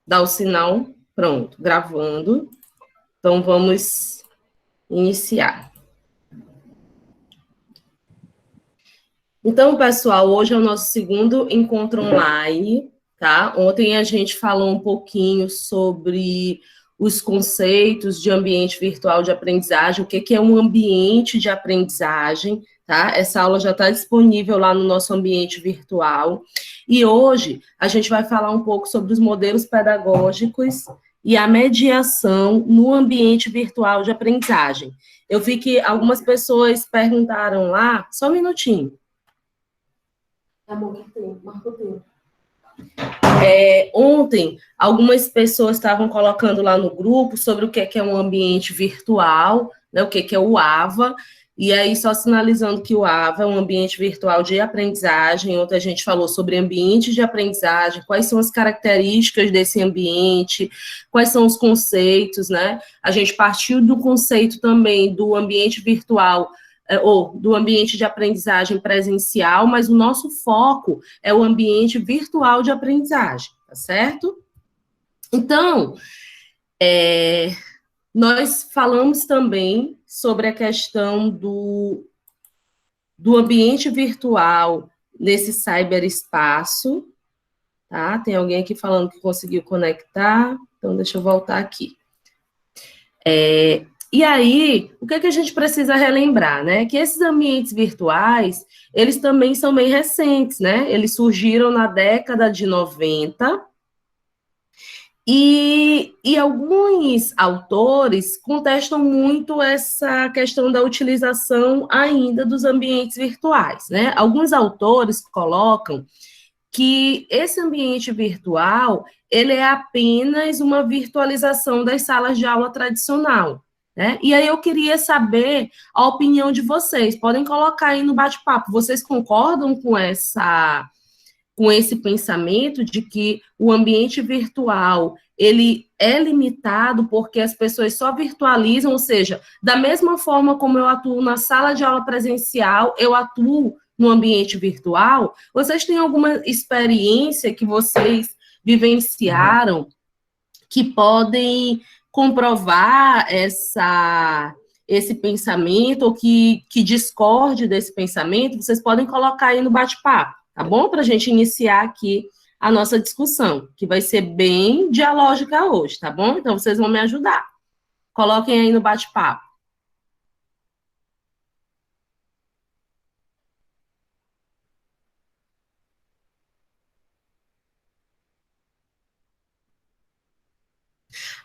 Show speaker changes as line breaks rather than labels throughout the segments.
Dá o sinal, pronto, gravando. Então, vamos iniciar. Então, pessoal, hoje é o nosso segundo encontro online, tá? Ontem a gente falou um pouquinho sobre os conceitos de ambiente virtual de aprendizagem, o que é um ambiente de aprendizagem, tá? Essa aula já está disponível lá no nosso ambiente virtual. E hoje a gente vai falar um pouco sobre os modelos pedagógicos e a mediação no ambiente virtual de aprendizagem. Eu vi que algumas pessoas perguntaram lá, só um minutinho. Ontem, algumas pessoas estavam colocando lá no grupo sobre o que é um ambiente virtual, né, o que é o AVA, e aí só sinalizando que o AVA é um ambiente virtual de aprendizagem. Ontem a gente falou sobre ambiente de aprendizagem, quais são as características desse ambiente, quais são os conceitos, né? A gente partiu do conceito também do ambiente virtual, ou do ambiente de aprendizagem presencial, mas o nosso foco é o ambiente virtual de aprendizagem, tá certo? Então, nós falamos também sobre a questão do ambiente virtual nesse cyberespaço, tá? Tem alguém aqui falando que conseguiu conectar, então deixa eu voltar aqui. E aí, o que a gente precisa relembrar, né? Que esses ambientes virtuais, eles também são bem recentes, né? Eles surgiram na década de 90, e alguns autores contestam muito essa questão da utilização ainda dos ambientes virtuais, né? Alguns autores colocam que esse ambiente virtual, ele é apenas uma virtualização das salas de aula tradicional, né? E aí eu queria saber a opinião de vocês. Podem colocar aí no bate-papo. Vocês concordam com esse pensamento de que o ambiente virtual, ele é limitado porque as pessoas só virtualizam, ou seja, da mesma forma como eu atuo na sala de aula presencial, eu atuo no ambiente virtual? Vocês têm alguma experiência que vocês vivenciaram que podem comprovar esse pensamento, ou que discorde desse pensamento? Vocês podem colocar aí no bate-papo, tá bom? Para a gente iniciar aqui a nossa discussão, que vai ser bem dialógica hoje, tá bom? Então, vocês vão me ajudar. Coloquem aí no bate-papo.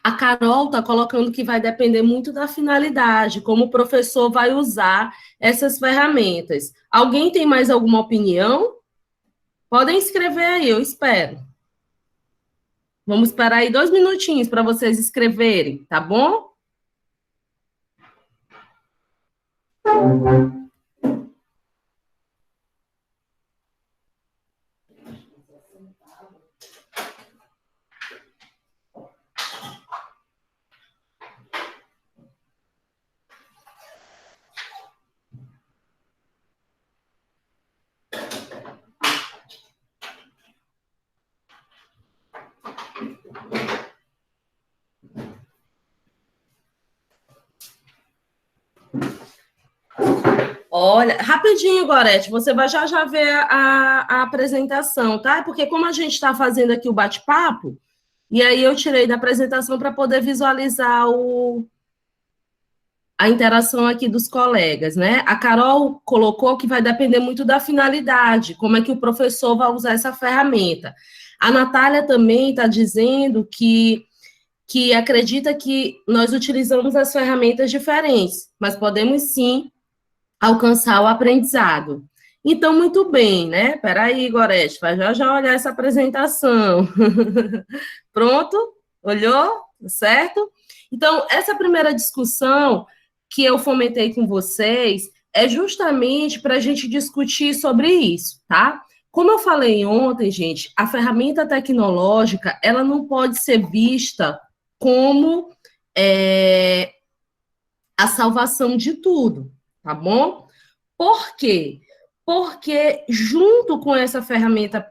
A Carol está colocando que vai depender muito da finalidade, como o professor vai usar essas ferramentas. Alguém tem mais alguma opinião? Podem escrever aí, eu espero. Vamos esperar aí 2 minutinhos para vocês escreverem, tá bom? Olha, rapidinho, Gorete, você vai já ver a apresentação, tá? Porque como a gente está fazendo aqui o bate-papo, e aí eu tirei da apresentação para poder visualizar a interação aqui dos colegas, né? A Carol colocou que vai depender muito da finalidade, como é que o professor vai usar essa ferramenta. A Natália também está dizendo que acredita que nós utilizamos as ferramentas diferentes, mas podemos sim alcançar o aprendizado. Então, muito bem, né? Peraí, Gorete, vai já olhar essa apresentação. Pronto? Olhou? Certo? Então, essa primeira discussão que eu fomentei com vocês é justamente para a gente discutir sobre isso, tá? Como eu falei ontem, gente, a ferramenta tecnológica, ela não pode ser vista como a salvação de tudo, tá bom? Por quê? Porque junto com essa ferramenta,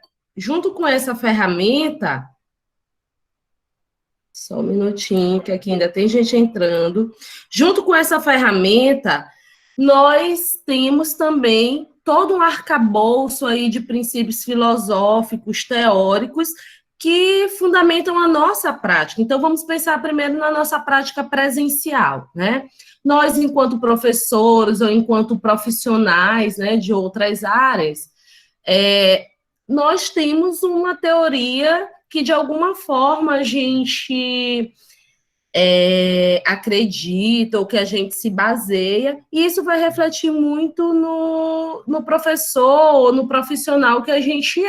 Só um minutinho, que aqui ainda tem gente entrando. Junto com essa ferramenta, nós temos também todo um arcabouço aí de princípios filosóficos, teóricos, que fundamentam a nossa prática. Então, vamos pensar primeiro na nossa prática presencial, né? Nós, enquanto professores ou enquanto profissionais, né, de outras áreas, nós temos uma teoria que, de alguma forma, a gente acredita ou que a gente se baseia, e isso vai refletir muito no professor ou no profissional que a gente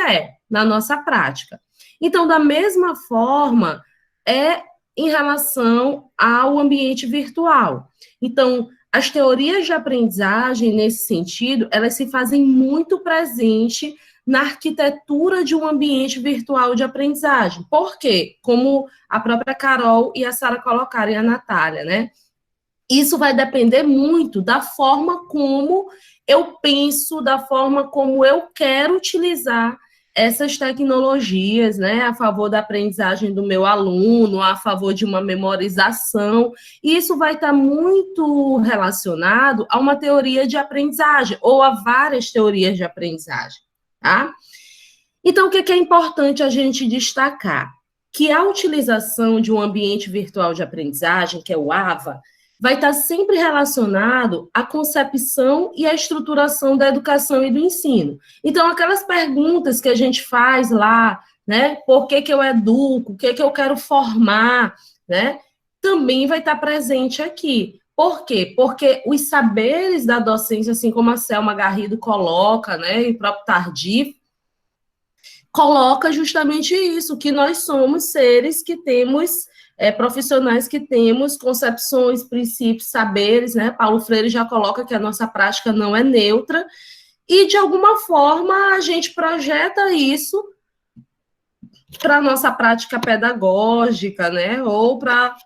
na nossa prática. Então, da mesma forma, em relação ao ambiente virtual. Então, as teorias de aprendizagem, nesse sentido, elas se fazem muito presente na arquitetura de um ambiente virtual de aprendizagem. Por quê? Como a própria Carol e a Sara colocaram, e a Natália, né? Isso vai depender muito da forma como eu penso, da forma como eu quero utilizar essas tecnologias, né, a favor da aprendizagem do meu aluno, a favor de uma memorização, e isso vai estar muito relacionado a uma teoria de aprendizagem, ou a várias teorias de aprendizagem, tá? Então, o que é importante a gente destacar? Que a utilização de um ambiente virtual de aprendizagem, que é o AVA, vai estar sempre relacionado à concepção e à estruturação da educação e do ensino. Então, aquelas perguntas que a gente faz lá, né, por que eu educo, o que eu quero formar, né, também vai estar presente aqui. Por quê? Porque os saberes da docência, assim como a Selma Garrido coloca, né, e o próprio Tardif, coloca justamente isso, que nós somos seres que temos profissionais que temos concepções, princípios, saberes, né? Paulo Freire já coloca que a nossa prática não é neutra, e de alguma forma a gente projeta isso para a nossa prática pedagógica, né? Ou para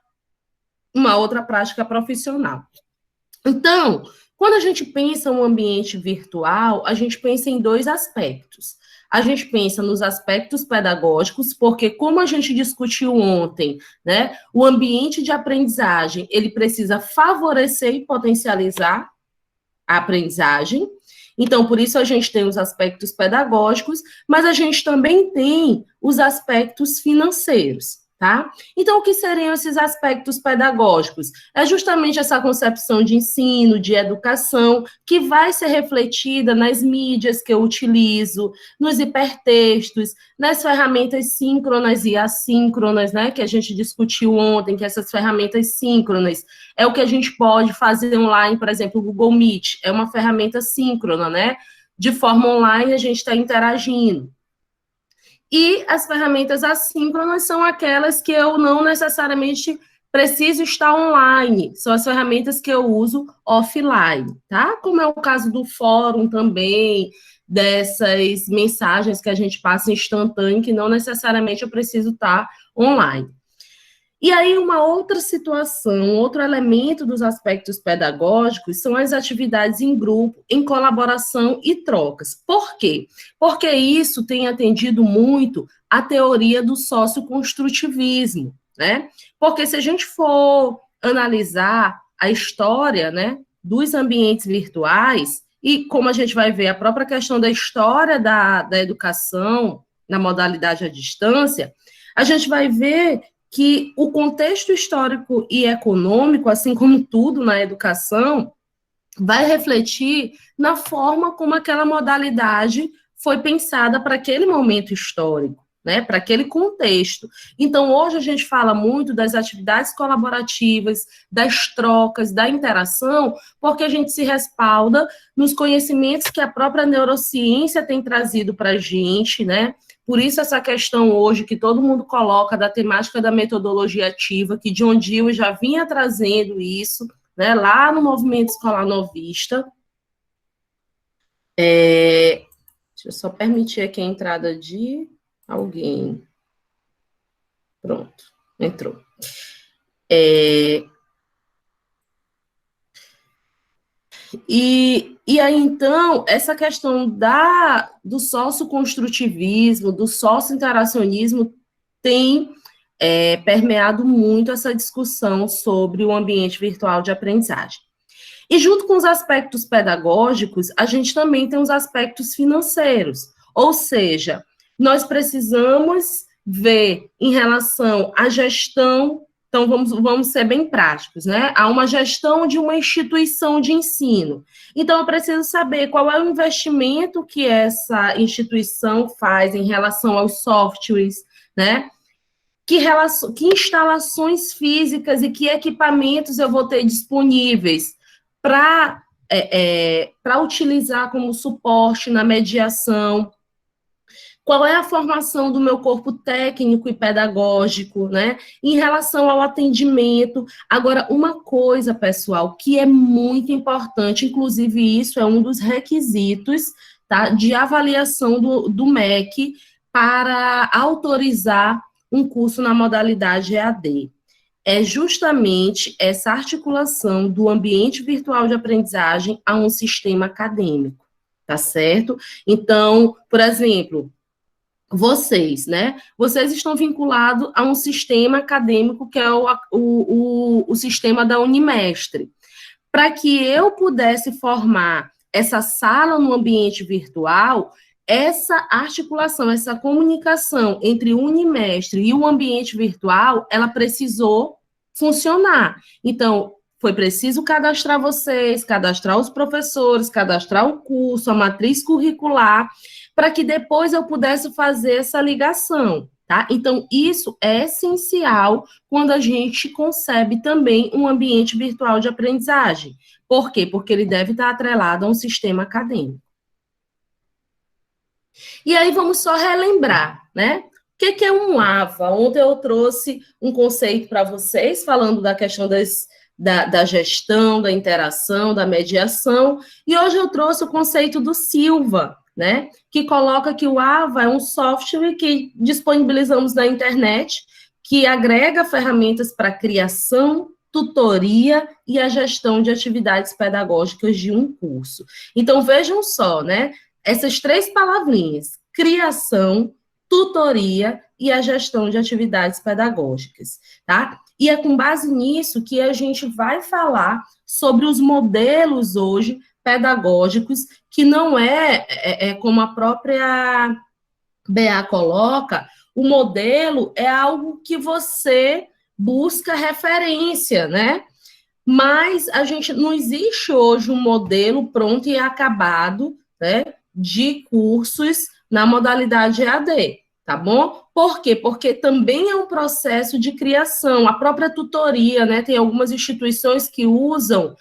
uma outra prática profissional. Então, quando a gente pensa um ambiente virtual, a gente pensa em dois aspectos. A gente pensa nos aspectos pedagógicos, porque como a gente discutiu ontem, né, o ambiente de aprendizagem, ele precisa favorecer e potencializar a aprendizagem. Então, por isso a gente tem os aspectos pedagógicos, mas a gente também tem os aspectos financeiros. Tá? Então, o que seriam esses aspectos pedagógicos? É justamente essa concepção de ensino, de educação, que vai ser refletida nas mídias que eu utilizo, nos hipertextos, nas ferramentas síncronas e assíncronas, né, que a gente discutiu ontem, que essas ferramentas síncronas é o que a gente pode fazer online, por exemplo, o Google Meet, é uma ferramenta síncrona, né? De forma online, a gente está interagindo. E as ferramentas assíncronas são aquelas que eu não necessariamente preciso estar online, são as ferramentas que eu uso offline, tá? Como é o caso do fórum também, dessas mensagens que a gente passa instantâneo, que não necessariamente eu preciso estar online. E aí, uma outra situação, outro elemento dos aspectos pedagógicos são as atividades em grupo, em colaboração e trocas. Por quê? Porque isso tem atendido muito à teoria do socioconstrutivismo, né? Porque se a gente for analisar a história, né, dos ambientes virtuais, e como a gente vai ver a própria questão da história da educação na modalidade à distância, a gente vai ver que o contexto histórico e econômico, assim como tudo na educação, vai refletir na forma como aquela modalidade foi pensada para aquele momento histórico, né, para aquele contexto. Então, hoje a gente fala muito das atividades colaborativas, das trocas, da interação, porque a gente se respalda nos conhecimentos que a própria neurociência tem trazido para a gente, né. Por isso essa questão hoje que todo mundo coloca da temática da metodologia ativa, que John Dewey já vinha trazendo isso, né, lá no movimento escolar novista. Deixa eu só permitir aqui a entrada de alguém. Pronto, entrou. E aí, então, essa questão do socioconstrutivismo, do socio-interacionismo, tem permeado muito essa discussão sobre o ambiente virtual de aprendizagem. E junto com os aspectos pedagógicos, a gente também tem os aspectos financeiros, ou seja, nós precisamos ver em relação à gestão. Então, vamos ser bem práticos, né? Há uma gestão de uma instituição de ensino. Então, eu preciso saber qual é o investimento que essa instituição faz em relação aos softwares, né? Que instalações físicas e que equipamentos eu vou ter disponíveis para utilizar como suporte na mediação. Qual é a formação do meu corpo técnico e pedagógico, né? Em relação ao atendimento. Agora, uma coisa, pessoal, que é muito importante, inclusive isso é um dos requisitos, tá, de avaliação do MEC para autorizar um curso na modalidade EAD. É justamente essa articulação do ambiente virtual de aprendizagem a um sistema acadêmico, tá certo? Então, por exemplo, vocês, né? Vocês estão vinculados a um sistema acadêmico que é o sistema da Unimestre. Para que eu pudesse formar essa sala no ambiente virtual, essa articulação, essa comunicação entre o Unimestre e o ambiente virtual, ela precisou funcionar. Então, foi preciso cadastrar vocês, cadastrar os professores, cadastrar o curso, a matriz curricular, para que depois eu pudesse fazer essa ligação, tá? Então, isso é essencial quando a gente concebe também um ambiente virtual de aprendizagem. Por quê? Porque ele deve estar atrelado a um sistema acadêmico. E aí, vamos só relembrar, né? O que é um AVA? Ontem eu trouxe um conceito para vocês, falando da questão da gestão, da interação, da mediação, e hoje eu trouxe o conceito do Silva, né, que coloca que o AVA é um software que disponibilizamos na internet, que agrega ferramentas para criação, tutoria e a gestão de atividades pedagógicas de um curso. Então, vejam só, né, essas três palavrinhas, criação, tutoria e a gestão de atividades pedagógicas, tá? E é com base nisso que a gente vai falar sobre os modelos hoje pedagógicos, que não como a própria BA coloca, o modelo é algo que você busca referência, né? Mas não existe hoje um modelo pronto e acabado, né, de cursos na modalidade EAD, tá bom? Por quê? Porque também é um processo de criação, a própria tutoria, né, tem algumas instituições que usam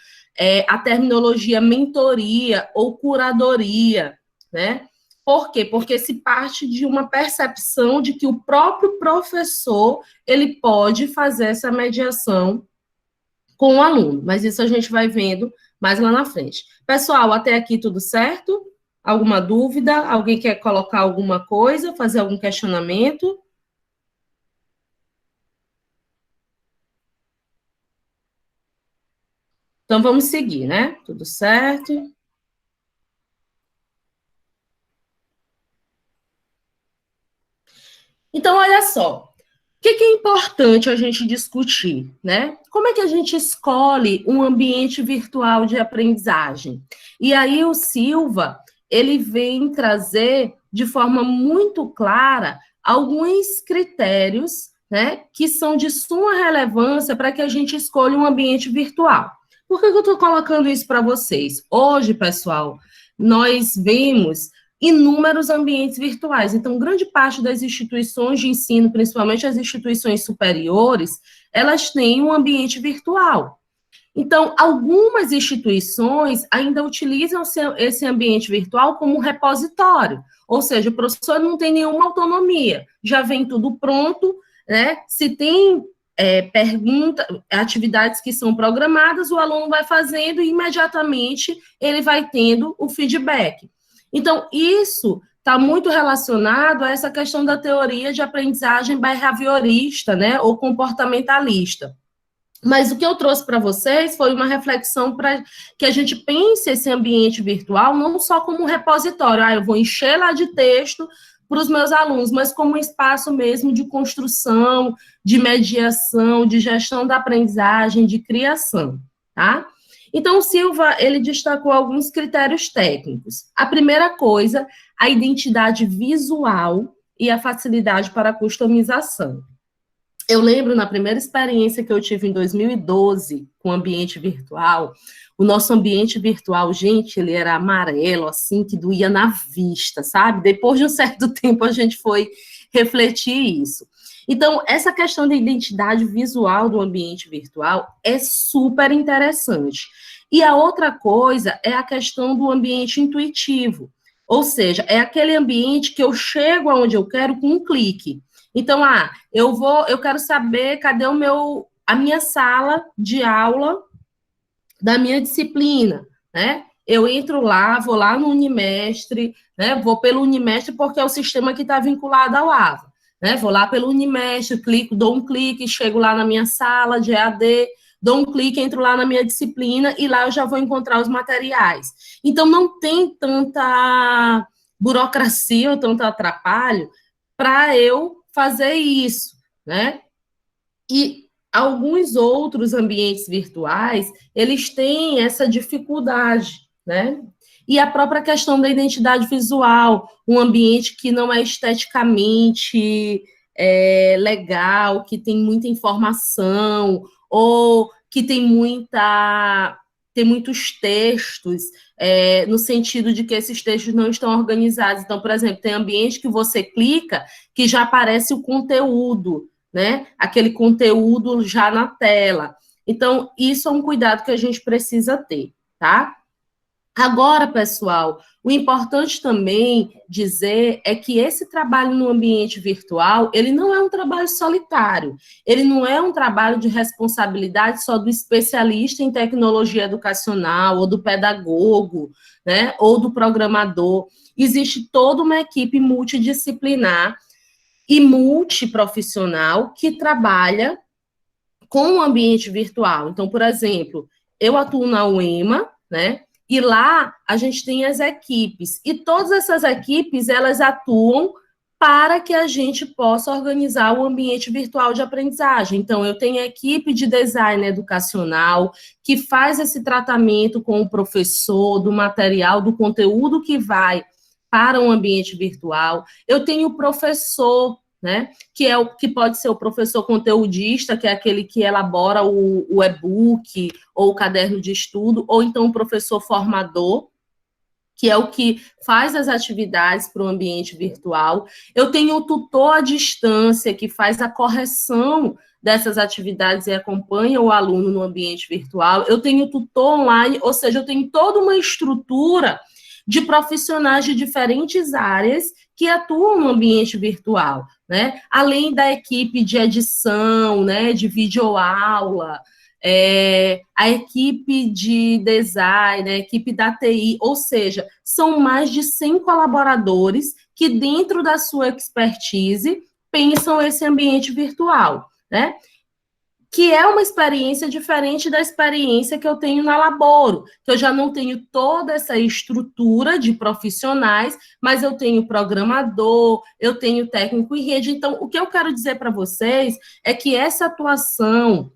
a terminologia mentoria ou curadoria, né? Por quê? Porque se parte de uma percepção de que o próprio professor, ele pode fazer essa mediação com o aluno, mas isso a gente vai vendo mais lá na frente. Pessoal, até aqui tudo certo? Alguma dúvida? Alguém quer colocar alguma coisa, fazer algum questionamento? Então, vamos seguir, né? Tudo certo? Então, olha só. O que é importante a gente discutir, né? Como é que a gente escolhe um ambiente virtual de aprendizagem? E aí o Silva, ele vem trazer de forma muito clara alguns critérios, né, que são de suma relevância para que a gente escolha um ambiente virtual. Por que eu estou colocando isso para vocês? Hoje, pessoal, nós vemos inúmeros ambientes virtuais. Então, grande parte das instituições de ensino, principalmente as instituições superiores, elas têm um ambiente virtual. Então, algumas instituições ainda utilizam esse ambiente virtual como um repositório, ou seja, o professor não tem nenhuma autonomia, já vem tudo pronto, né? Se tem atividades que são programadas, o aluno vai fazendo e imediatamente ele vai tendo o feedback. Então, isso está muito relacionado a essa questão da teoria de aprendizagem behaviorista, né, ou comportamentalista. Mas o que eu trouxe para vocês foi uma reflexão para que a gente pense esse ambiente virtual não só como um repositório, eu vou encher lá de texto para os meus alunos, mas como um espaço mesmo de construção, de mediação, de gestão da aprendizagem, de criação, tá? Então, o Silva, ele destacou alguns critérios técnicos. A primeira coisa, a identidade visual e a facilidade para a customização. Eu lembro, na primeira experiência que eu tive em 2012 com o ambiente virtual, o nosso ambiente virtual, gente, ele era amarelo, assim, que doía na vista, sabe? Depois de um certo tempo, a gente foi refletir isso. Então, essa questão da identidade visual do ambiente virtual é super interessante. E a outra coisa é a questão do ambiente intuitivo, ou seja, é aquele ambiente que eu chego aonde eu quero com um clique. Então, eu quero saber cadê a minha sala de aula da minha disciplina, né? Eu entro lá, vou lá no Unimestre, né? Vou pelo Unimestre porque é o sistema que está vinculado ao AVA, né? Vou lá pelo Unimestre, dou um clique, chego lá na minha sala de EAD, dou um clique, entro lá na minha disciplina e lá eu já vou encontrar os materiais. Então, não tem tanta burocracia ou tanto atrapalho para eu fazer isso, né? E alguns outros ambientes virtuais, eles têm essa dificuldade, né? E a própria questão da identidade visual, um ambiente que não é esteticamente legal, que tem muita informação, ou que tem muitos textos, no sentido de que esses textos não estão organizados. Então, por exemplo, tem ambiente que você clica que já aparece o conteúdo, né? Aquele conteúdo já na tela. Então, isso é um cuidado que a gente precisa ter, tá? Agora, pessoal, o importante também dizer é que esse trabalho no ambiente virtual, ele não é um trabalho solitário, ele não é um trabalho de responsabilidade só do especialista em tecnologia educacional, ou do pedagogo, né, ou do programador. Existe toda uma equipe multidisciplinar e multiprofissional que trabalha com o ambiente virtual. Então, por exemplo, eu atuo na UEMA, né? E lá a gente tem as equipes. E todas essas equipes, elas atuam para que a gente possa organizar o ambiente virtual de aprendizagem. Então, eu tenho a equipe de design educacional que faz esse tratamento com o professor do material, do conteúdo que vai para um ambiente virtual. Eu tenho o professor, né, que pode ser o professor conteudista, que é aquele que elabora o e-book ou o caderno de estudo, ou então o professor formador, que é o que faz as atividades para o ambiente virtual. Eu tenho o tutor à distância, que faz a correção dessas atividades e acompanha o aluno no ambiente virtual. Eu tenho o tutor online, ou seja, eu tenho toda uma estrutura de profissionais de diferentes áreas que atuam no ambiente virtual, né? Além da equipe de edição, né, de videoaula, a equipe de design, a equipe da TI, ou seja, são mais de 100 colaboradores que, dentro da sua expertise, pensam esse ambiente virtual, né? Que é uma experiência diferente da experiência que eu tenho na Laboro, que eu já não tenho toda essa estrutura de profissionais, mas eu tenho programador, eu tenho técnico em rede. Então, o que eu quero dizer para vocês é que essa atuação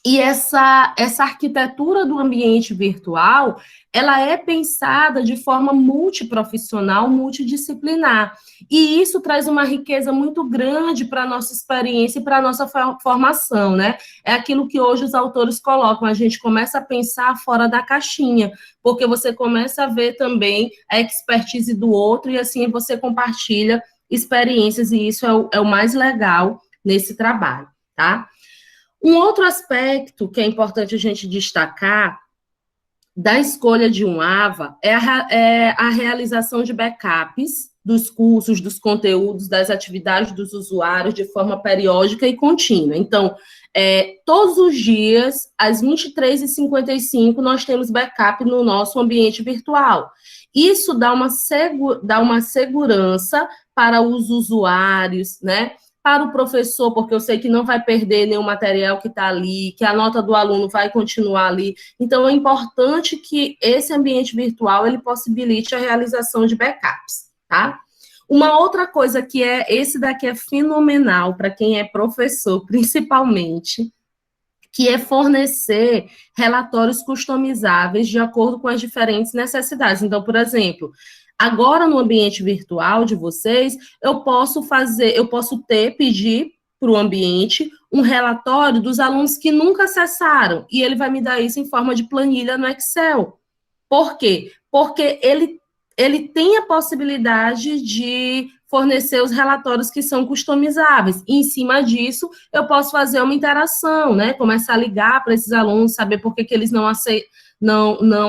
e essa arquitetura do ambiente virtual, ela é pensada de forma multiprofissional, multidisciplinar. E isso traz uma riqueza muito grande para a nossa experiência e para a nossa formação, né? É aquilo que hoje os autores colocam, a gente começa a pensar fora da caixinha, porque você começa a ver também a expertise do outro e assim você compartilha experiências, e isso é o mais legal nesse trabalho, tá? Um outro aspecto que é importante a gente destacar da escolha de um AVA é a realização de backups dos cursos, dos conteúdos, das atividades dos usuários de forma periódica e contínua. Então, todos os dias, às 23h55, nós temos backup no nosso ambiente virtual. Isso dá uma segurança para os usuários, né? Para o professor, porque eu sei que não vai perder nenhum material que está ali, que a nota do aluno vai continuar ali. Então, é importante que esse ambiente virtual, ele possibilite a realização de backups, tá? Uma outra coisa que esse daqui é fenomenal para quem é professor, principalmente, que é fornecer relatórios customizáveis de acordo com as diferentes necessidades. Então, por exemplo, agora no ambiente virtual de vocês, eu posso pedir para o ambiente um relatório dos alunos que nunca acessaram, e ele vai me dar isso em forma de planilha no Excel. Por quê? Porque ele tem a possibilidade de fornecer os relatórios que são customizáveis. E, em cima disso, eu posso fazer uma interação, né? Começar a ligar para esses alunos, saber por que eles não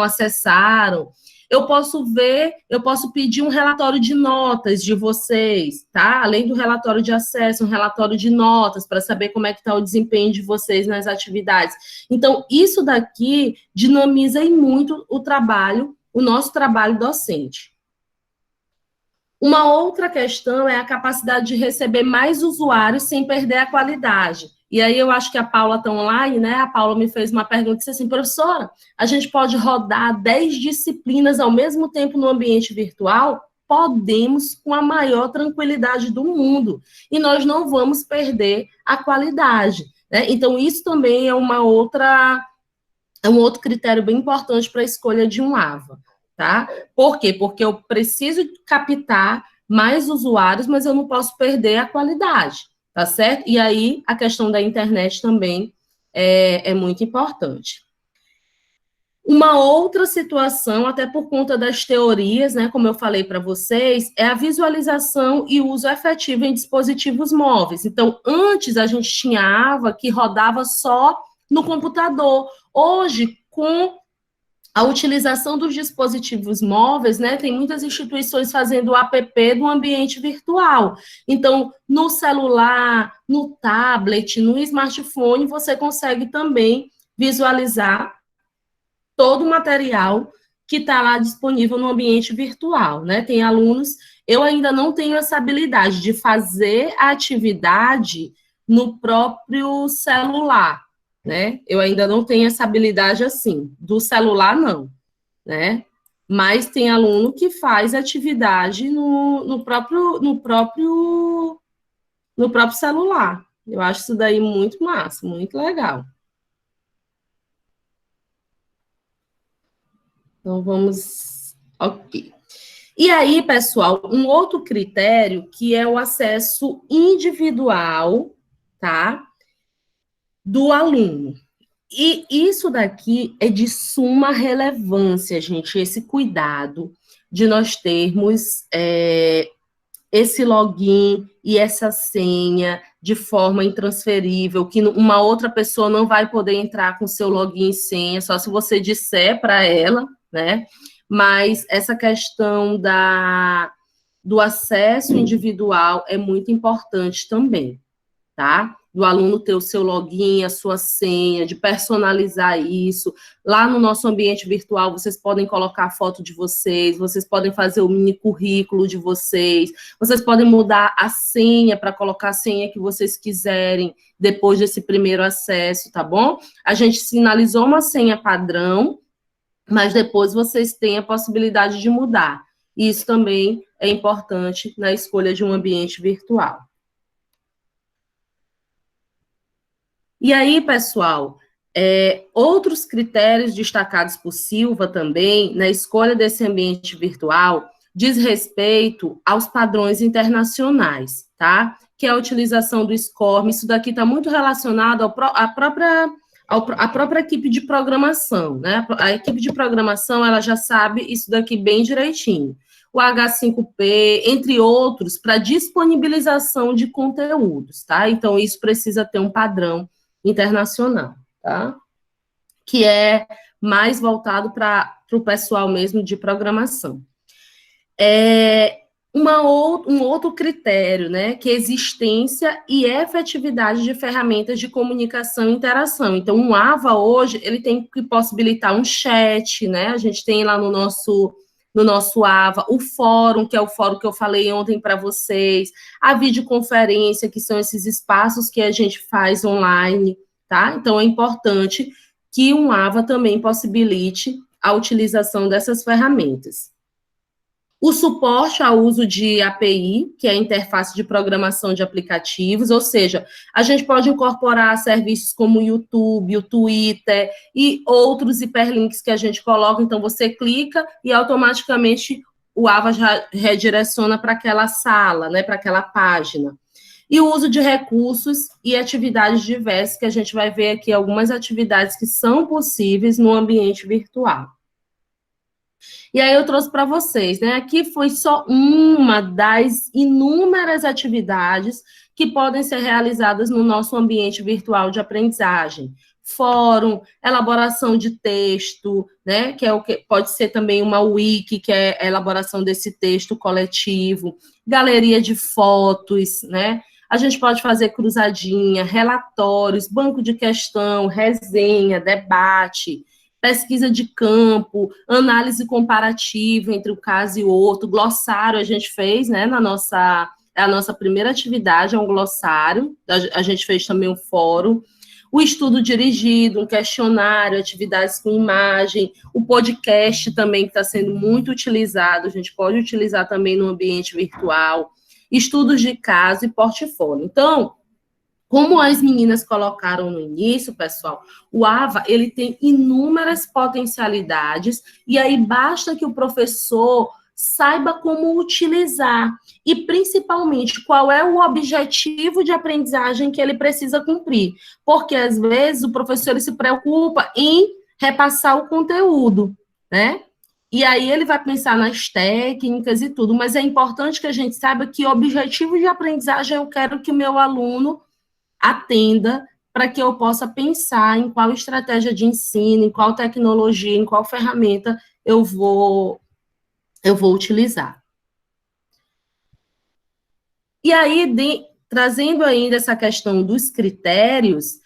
acessaram. Eu posso pedir um relatório de notas de vocês, tá? Além do relatório de acesso, um relatório de notas, para saber como é que está o desempenho de vocês nas atividades. Então, isso daqui dinamiza muito o nosso trabalho docente. Uma outra questão é a capacidade de receber mais usuários sem perder a qualidade. E aí eu acho que a Paula está online, né? A Paula me fez uma pergunta e disse assim, professora, a gente pode rodar 10 disciplinas ao mesmo tempo no ambiente virtual? Podemos, com a maior tranquilidade do mundo. E nós não vamos perder a qualidade, né? Então, isso também é um outro critério bem importante para a escolha de um AVA, tá? Por quê? Porque eu preciso captar mais usuários, mas eu não posso perder a qualidade, tá certo? E aí, a questão da internet também é muito importante. Uma outra situação, até por conta das teorias, né, como eu falei para vocês, é a visualização e uso efetivo em dispositivos móveis. Então, antes a gente tinha a AVA que rodava só no computador. Hoje, com a utilização dos dispositivos móveis, né, tem muitas instituições fazendo o app do ambiente virtual. Então, no celular, no tablet, no smartphone, você consegue também visualizar todo o material que está lá disponível no ambiente virtual, né? Tem alunos, eu ainda não tenho essa habilidade de fazer a atividade no próprio celular, né? Eu ainda não tenho essa habilidade assim, do celular não, né? Mas tem aluno que faz atividade no próprio celular. Eu acho isso daí muito massa, muito legal. Então, vamos... Ok. E aí, pessoal, um outro critério que é o acesso individual, tá? Do aluno. E isso daqui é de suma relevância, gente, esse cuidado de nós termos esse login e essa senha de forma intransferível, que uma outra pessoa não vai poder entrar com seu login e senha, só se você disser para ela, né? Mas essa questão do acesso individual é muito importante também, tá? Do aluno ter o seu login, a sua senha, de personalizar isso. Lá no nosso ambiente virtual, vocês podem colocar a foto de vocês podem fazer o mini currículo de vocês podem mudar a senha para colocar a senha que vocês quiserem depois desse primeiro acesso, tá bom? A gente sinalizou uma senha padrão, mas depois vocês têm a possibilidade de mudar. Isso também é importante na escolha de um ambiente virtual. E aí, pessoal, outros critérios destacados por Silva também, na escolha desse ambiente virtual, diz respeito aos padrões internacionais, tá? Que é a utilização do SCORM, isso daqui está muito relacionado à própria equipe de programação, né? A equipe de programação, ela já sabe isso daqui bem direitinho. O H5P, entre outros, para disponibilização de conteúdos, tá? Então, isso precisa ter um padrão internacional, tá? Que é mais voltado para o pessoal mesmo de programação. Um outro critério, né, que é existência e efetividade de ferramentas de comunicação e interação. Então, um AVA hoje, ele tem que possibilitar um chat, né, a gente tem lá no nosso AVA, o fórum, que é o fórum que eu falei ontem para vocês, a videoconferência, que são esses espaços que a gente faz online, tá? Então, é importante que um AVA também possibilite a utilização dessas ferramentas. O suporte ao uso de API, que é a interface de programação de aplicativos, ou seja, a gente pode incorporar serviços como o YouTube, o Twitter e outros hiperlinks que a gente coloca, então você clica e automaticamente o Ava já redireciona para aquela sala, né, para aquela página. E o uso de recursos e atividades diversas, que a gente vai ver aqui algumas atividades que são possíveis no ambiente virtual. E aí eu trouxe para vocês, né? Aqui foi só uma das inúmeras atividades que podem ser realizadas no nosso ambiente virtual de aprendizagem. Fórum, elaboração de texto, né? Que é o que pode ser também uma wiki, que é a elaboração desse texto coletivo, galeria de fotos, né? A gente pode fazer cruzadinha, relatórios, banco de questão, resenha, debate, pesquisa de campo, análise comparativa entre um caso e outro, glossário a gente fez, né, a nossa primeira atividade é um glossário, a gente fez também um fórum, o estudo dirigido, um questionário, atividades com imagem, o podcast também que está sendo muito utilizado, a gente pode utilizar também no ambiente virtual, estudos de caso e portfólio. Então, como as meninas colocaram no início, pessoal, o AVA, ele tem inúmeras potencialidades, e aí basta que o professor saiba como utilizar, e principalmente qual é o objetivo de aprendizagem que ele precisa cumprir, porque às vezes o professor ele se preocupa em repassar o conteúdo, né? E aí ele vai pensar nas técnicas e tudo, mas é importante que a gente saiba que objetivo de aprendizagem eu quero que o meu aluno atenda para que eu possa pensar em qual estratégia de ensino, em qual tecnologia, em qual ferramenta eu vou utilizar. E aí, trazendo ainda essa questão dos critérios,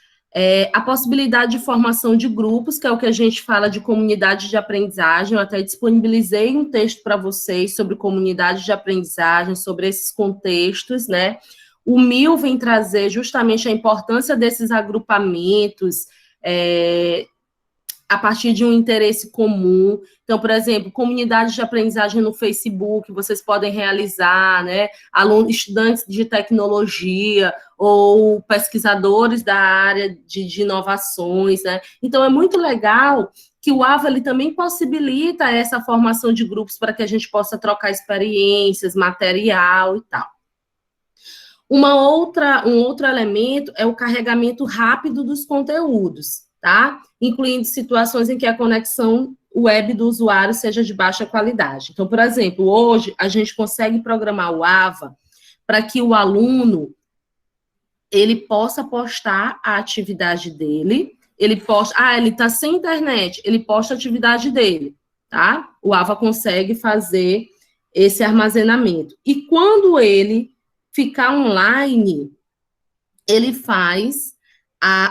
a possibilidade de formação de grupos, que é o que a gente fala de comunidade de aprendizagem, eu até disponibilizei um texto para vocês sobre comunidade de aprendizagem, sobre esses contextos, né? O MIL vem trazer justamente a importância desses agrupamentos, a partir de um interesse comum. Então, por exemplo, comunidades de aprendizagem no Facebook, vocês podem realizar, né? Alunos, estudantes de tecnologia ou pesquisadores da área de inovações, né? Então, é muito legal que o AVA ele também possibilita essa formação de grupos para que a gente possa trocar experiências, material e tal. Um outro elemento é o carregamento rápido dos conteúdos, tá? Incluindo situações em que a conexão web do usuário seja de baixa qualidade. Então, por exemplo, hoje a gente consegue programar o AVA para que o aluno ele possa postar a atividade dele, ele está sem internet, ele posta a atividade dele, tá? O AVA consegue fazer esse armazenamento. E quando ele ficar online, ele faz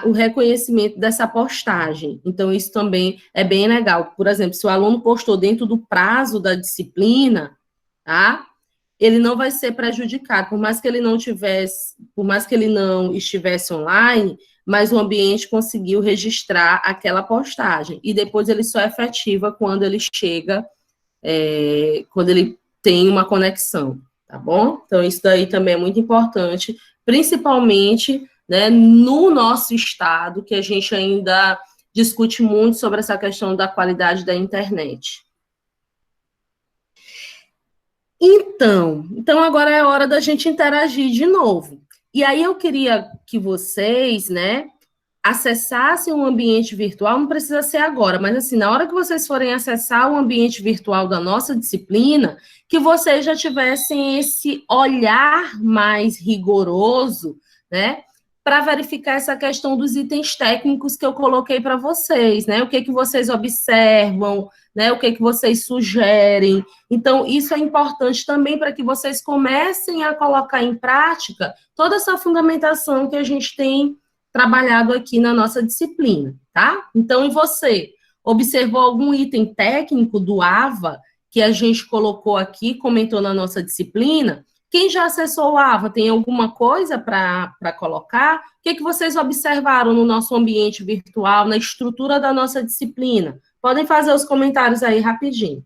o reconhecimento dessa postagem. Então, isso também é bem legal. Por exemplo, se o aluno postou dentro do prazo da disciplina, tá? Ele não vai ser prejudicado, por mais que ele não estivesse online, mas o ambiente conseguiu registrar aquela postagem. E depois ele só efetiva quando ele chega, quando ele tem uma conexão. Tá bom? Então, isso daí também é muito importante, principalmente, né, no nosso estado, que a gente ainda discute muito sobre essa questão da qualidade da internet. Então agora é hora da gente interagir de novo. E aí eu queria que vocês, né, acessassem um ambiente virtual, não precisa ser agora, mas assim, na hora que vocês forem acessar o ambiente virtual da nossa disciplina, que vocês já tivessem esse olhar mais rigoroso, né, para verificar essa questão dos itens técnicos que eu coloquei para vocês, né, o que vocês observam, né, o que vocês sugerem. Então, isso é importante também para que vocês comecem a colocar em prática toda essa fundamentação que a gente tem trabalhado aqui na nossa disciplina, tá? Então, e você, observou algum item técnico do AVA que a gente colocou aqui, comentou na nossa disciplina? Quem já acessou o AVA, tem alguma coisa para colocar? O que vocês observaram no nosso ambiente virtual, na estrutura da nossa disciplina? Podem fazer os comentários aí rapidinho.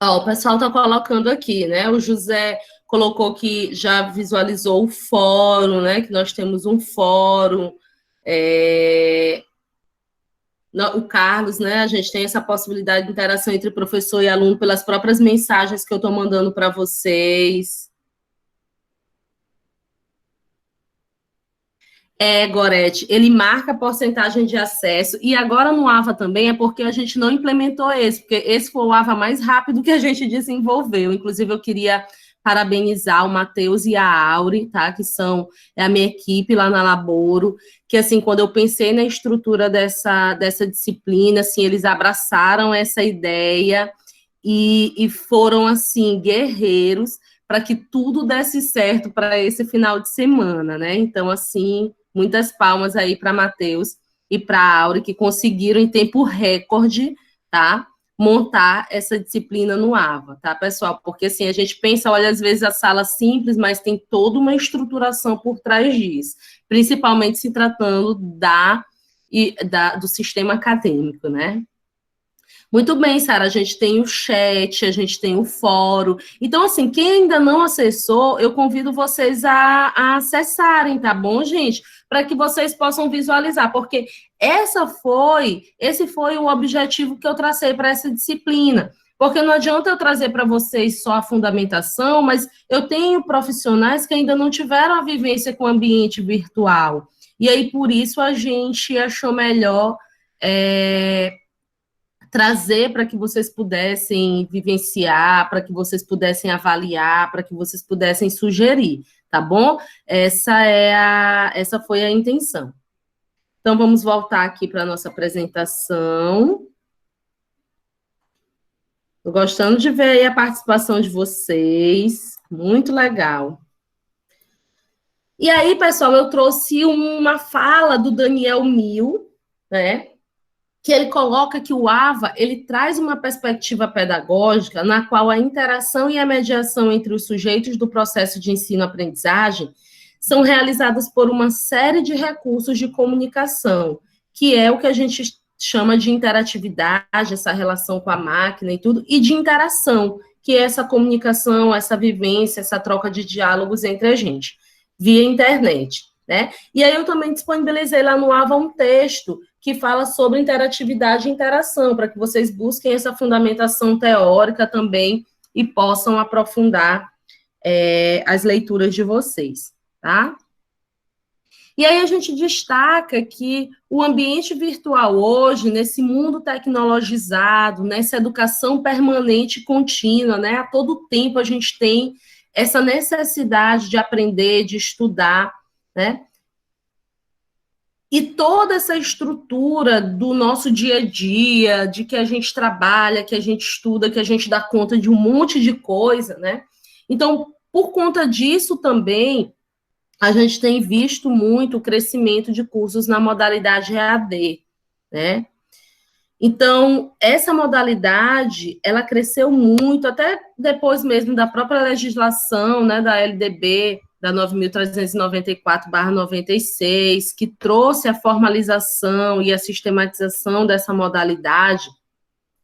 Ó, o pessoal está colocando aqui, né? O José colocou que já visualizou o fórum, né? Que nós temos um fórum. É, o Carlos, né? A gente tem essa possibilidade de interação entre professor e aluno pelas próprias mensagens que eu estou mandando para vocês. Gorete, ele marca a porcentagem de acesso, e agora no AVA também é porque a gente não implementou esse, porque esse foi o AVA mais rápido que a gente desenvolveu. Inclusive, eu queria parabenizar o Matheus e a Auri, tá? Que são a minha equipe lá na Laboro, que assim, quando eu pensei na estrutura dessa disciplina, assim, eles abraçaram essa ideia e foram assim, guerreiros para que tudo desse certo para esse final de semana, né? Então, assim, muitas palmas aí para Matheus e para a Aure, que conseguiram, em tempo recorde, tá? Montar essa disciplina no AVA, tá, pessoal? Porque, assim, a gente pensa, olha, às vezes a sala simples, mas tem toda uma estruturação por trás disso, principalmente se tratando do sistema acadêmico, né? Muito bem, Sara, a gente tem o chat, a gente tem o fórum. Então, assim, quem ainda não acessou, eu convido vocês a acessarem, tá bom, gente? Para que vocês possam visualizar, porque esse foi o objetivo que eu tracei para essa disciplina. Porque não adianta eu trazer para vocês só a fundamentação, mas eu tenho profissionais que ainda não tiveram a vivência com o ambiente virtual. E aí, por isso, a gente achou melhor trazer para que vocês pudessem vivenciar, para que vocês pudessem avaliar, para que vocês pudessem sugerir, tá bom? Essa foi a intenção. Então, vamos voltar aqui para a nossa apresentação. Estou gostando de ver aí a participação de vocês, muito legal. E aí, pessoal, eu trouxe uma fala do Daniel Mil, né? Que ele coloca que o AVA ele traz uma perspectiva pedagógica na qual a interação e a mediação entre os sujeitos do processo de ensino-aprendizagem são realizadas por uma série de recursos de comunicação, que é o que a gente chama de interatividade, essa relação com a máquina e tudo, e de interação, que é essa comunicação, essa vivência, essa troca de diálogos entre a gente, via internet, né? E aí eu também disponibilizei lá no AVA um texto que fala sobre interatividade e interação, para que vocês busquem essa fundamentação teórica também e possam aprofundar as leituras de vocês, tá? E aí a gente destaca que o ambiente virtual hoje, nesse mundo tecnologizado, nessa educação permanente e contínua, né? A todo tempo a gente tem essa necessidade de aprender, de estudar, né? E toda essa estrutura do nosso dia a dia, de que a gente trabalha, que a gente estuda, que a gente dá conta de um monte de coisa, né? Então, por conta disso também, a gente tem visto muito o crescimento de cursos na modalidade EAD, né? Então, essa modalidade, ela cresceu muito, até depois mesmo da própria legislação, né, da LDB, da 9.394/96, que trouxe a formalização e a sistematização dessa modalidade.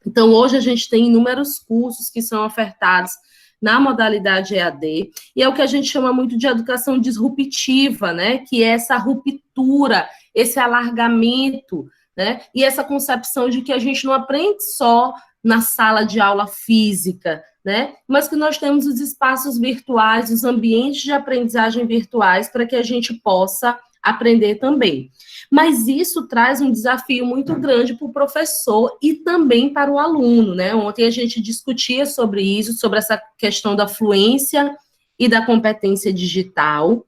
Então, hoje a gente tem inúmeros cursos que são ofertados na modalidade EAD, e é o que a gente chama muito de educação disruptiva, né, que é essa ruptura, esse alargamento, né, e essa concepção de que a gente não aprende só na sala de aula física, né, mas que nós temos os espaços virtuais, os ambientes de aprendizagem virtuais, para que a gente possa aprender também. Mas isso traz um desafio muito grande para o professor e também para o aluno, né? Ontem a gente discutia sobre isso, sobre essa questão da fluência e da competência digital,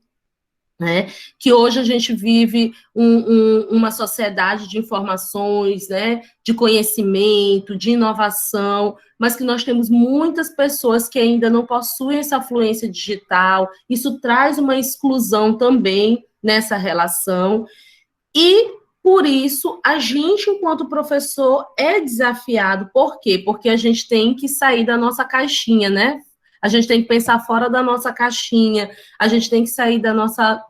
né? Que hoje a gente vive uma sociedade de informações, né? De conhecimento, de inovação, mas que nós temos muitas pessoas que ainda não possuem essa fluência digital. Isso traz uma exclusão também nessa relação. E, por isso, a gente, enquanto professor, é desafiado. Por quê? Porque a gente tem que sair da nossa caixinha, né? A gente tem que pensar fora da nossa caixinha, a gente tem que sair da nossa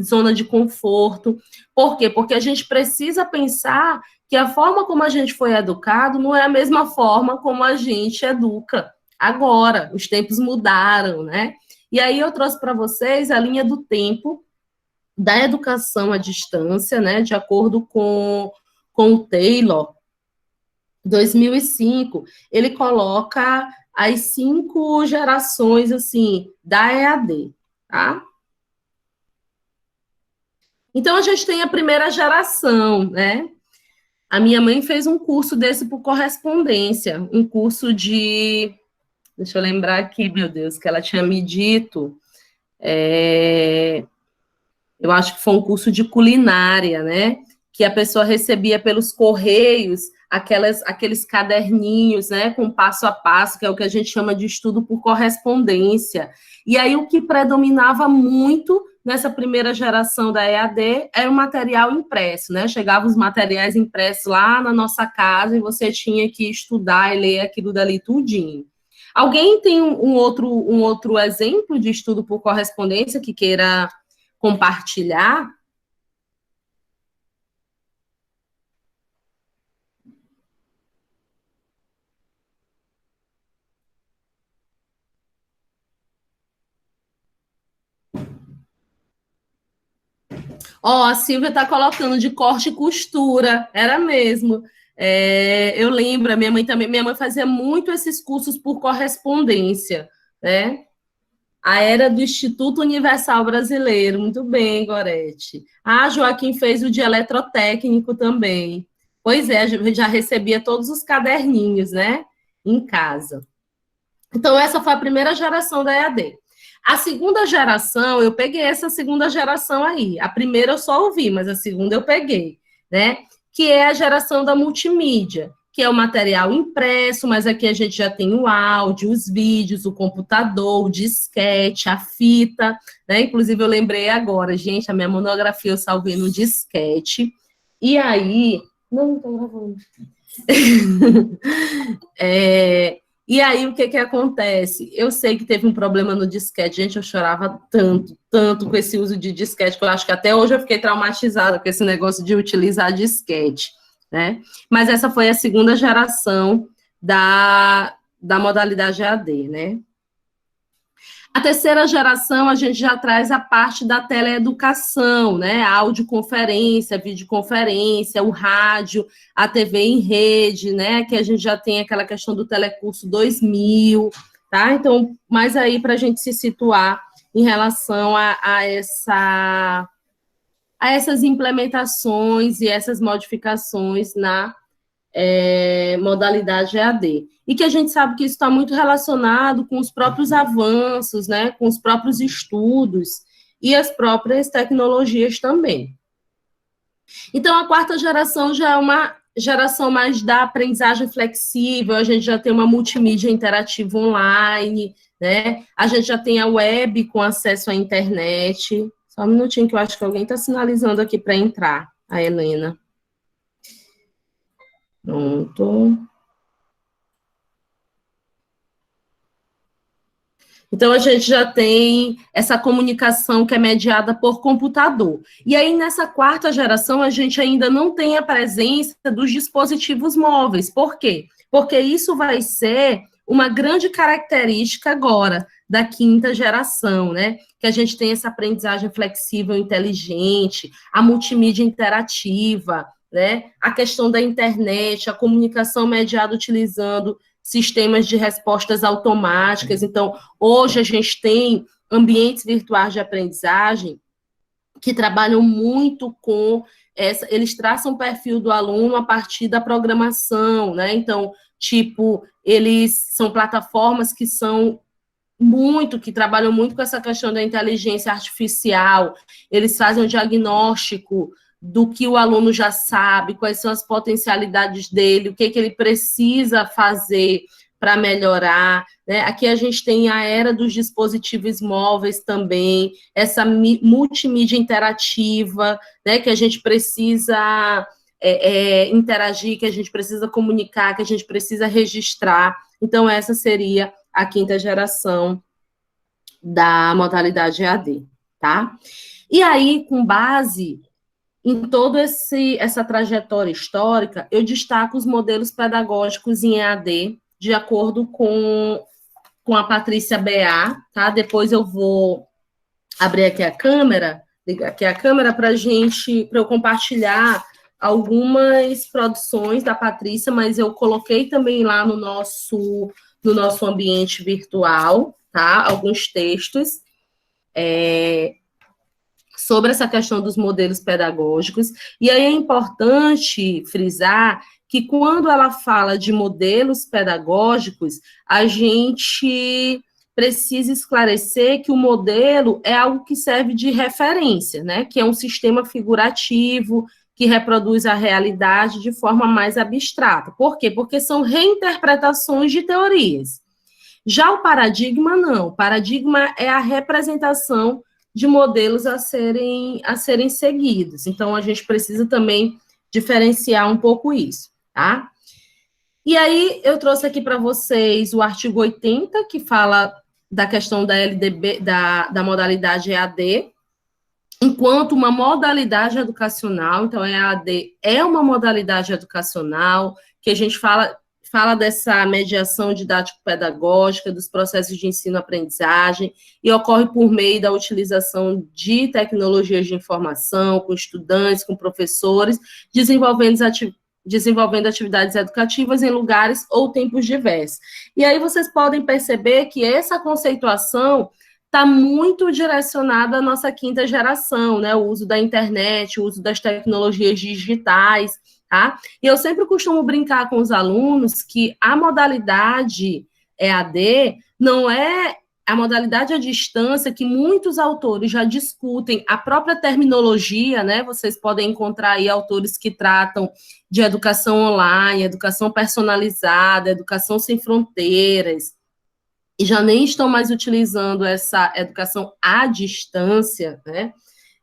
zona de conforto. Por quê? Porque a gente precisa pensar que a forma como a gente foi educado não é a mesma forma como a gente educa, agora, os tempos mudaram, né? E aí eu trouxe para vocês a linha do tempo da educação à distância, né, de acordo com o Taylor, 2005, ele coloca as 5 gerações, assim, da EAD, tá? Então, a gente tem a primeira geração, né? A minha mãe fez um curso desse por correspondência, um curso de... Deixa eu lembrar aqui, meu Deus, que ela tinha me dito. Eu acho que foi um curso de culinária, né? Que a pessoa recebia pelos correios aqueles caderninhos, né? Com passo a passo, que é o que a gente chama de estudo por correspondência. E aí o que predominava muito nessa primeira geração da EAD era o material impresso, né? Chegavam os materiais impressos lá na nossa casa e você tinha que estudar e ler aquilo dali tudinho. Alguém tem um outro exemplo de estudo por correspondência que queira compartilhar? Ó, a Silvia está colocando de corte e costura, era mesmo. Eu lembro, a minha mãe também, minha mãe fazia muito esses cursos por correspondência, né? A era do Instituto Universal Brasileiro, muito bem, Gorete. Ah, Joaquim fez o de eletrotécnico também. Pois é, já recebia todos os caderninhos, né? Em casa. Então, essa foi a primeira geração da EAD. A segunda geração, eu peguei essa segunda geração aí. A primeira eu só ouvi, mas a segunda eu peguei, né? Que é a geração da multimídia, que é o material impresso, mas aqui a gente já tem o áudio, os vídeos, o computador, o disquete, a fita, né? Inclusive, eu lembrei agora, gente, a minha monografia eu salvei no disquete. E aí. Não estou gravando. E aí, o que acontece? Eu sei que teve um problema no disquete. Gente, eu chorava tanto, tanto com esse uso de disquete, que eu acho que até hoje eu fiquei traumatizada com esse negócio de utilizar disquete, né? Mas essa foi a segunda geração da modalidade EAD, né? A terceira geração, a gente já traz a parte da teleeducação, né? A audioconferência, videoconferência, o rádio, a TV em rede, né? Que a gente já tem aquela questão do Telecurso 2000, tá? Então, mais aí para a gente se situar em relação a essas implementações e essas modificações na modalidade EAD. E que a gente sabe que isso está muito relacionado com os próprios avanços, né, com os próprios estudos e as próprias tecnologias também. Então, a quarta geração já é uma geração mais da aprendizagem flexível, a gente já tem uma multimídia interativa online, né, a gente já tem a web com acesso à internet. Só um minutinho que eu acho que alguém está sinalizando aqui para entrar, a Helena. Pronto. Então, a gente já tem essa comunicação que é mediada por computador. E aí, nessa quarta geração, a gente ainda não tem a presença dos dispositivos móveis. Por quê? Porque isso vai ser uma grande característica agora da quinta geração, né? Que a gente tem essa aprendizagem flexível, inteligente, a multimídia interativa, né? A questão da internet, a comunicação mediada utilizando sistemas de respostas automáticas. Então, hoje a gente tem ambientes virtuais de aprendizagem que trabalham muito com eles traçam o perfil do aluno a partir da programação, né? Então, tipo, eles são plataformas que trabalham muito com essa questão da inteligência artificial, eles fazem o diagnóstico do que o aluno já sabe, quais são as potencialidades dele, o que ele precisa fazer para melhorar, né? Aqui a gente tem a era dos dispositivos móveis também, essa multimídia interativa, né? Que a gente precisa interagir, que a gente precisa comunicar, que a gente precisa registrar. Então, essa seria a quinta geração da modalidade EAD, tá? E aí, com base em toda essa trajetória histórica, eu destaco os modelos pedagógicos em EAD, de acordo com com a Patrícia BA, tá? Depois eu vou abrir aqui a câmera, ligar aqui a câmera para eu compartilhar algumas produções da Patrícia, mas eu coloquei também lá no nosso ambiente virtual, tá? Alguns textos sobre essa questão dos modelos pedagógicos. E aí é importante frisar que quando ela fala de modelos pedagógicos, a gente precisa esclarecer que o modelo é algo que serve de referência, né? Que é um sistema figurativo que reproduz a realidade de forma mais abstrata. Por quê? Porque são reinterpretações de teorias. Já o paradigma, não. O paradigma é a representação de modelos a serem seguidos. Então, a gente precisa também diferenciar um pouco isso, tá? E aí, eu trouxe aqui para vocês o artigo 80, que fala da questão da LDB, da modalidade EAD, enquanto uma modalidade educacional. Então, a EAD é uma modalidade educacional, que a gente fala dessa mediação didático-pedagógica, dos processos de ensino-aprendizagem, e ocorre por meio da utilização de tecnologias de informação, com estudantes, com professores, desenvolvendo atividades educativas em lugares ou tempos diversos. E aí vocês podem perceber que essa conceituação está muito direcionada à nossa quinta geração, né? O uso da internet, o uso das tecnologias digitais, tá? E eu sempre costumo brincar com os alunos que a modalidade EAD não é a modalidade à distância, que muitos autores já discutem a própria terminologia, né? Vocês podem encontrar aí autores que tratam de educação online, educação personalizada, educação sem fronteiras, e já nem estão mais utilizando essa educação à distância, né?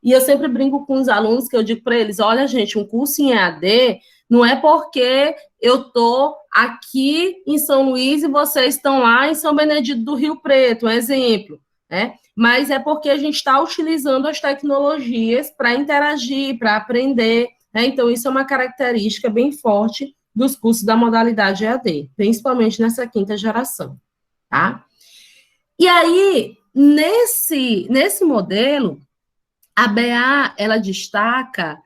E eu sempre brinco com os alunos, que eu digo para eles, olha, gente, um curso em EAD não é porque eu estou aqui em São Luís e vocês estão lá em São Benedito do Rio Preto, um exemplo, né? Mas é porque a gente está utilizando as tecnologias para interagir, para aprender, né? Então, isso é uma característica bem forte dos cursos da modalidade EAD, principalmente nessa quinta geração, tá? E aí, nesse modelo, a BA, ela destaca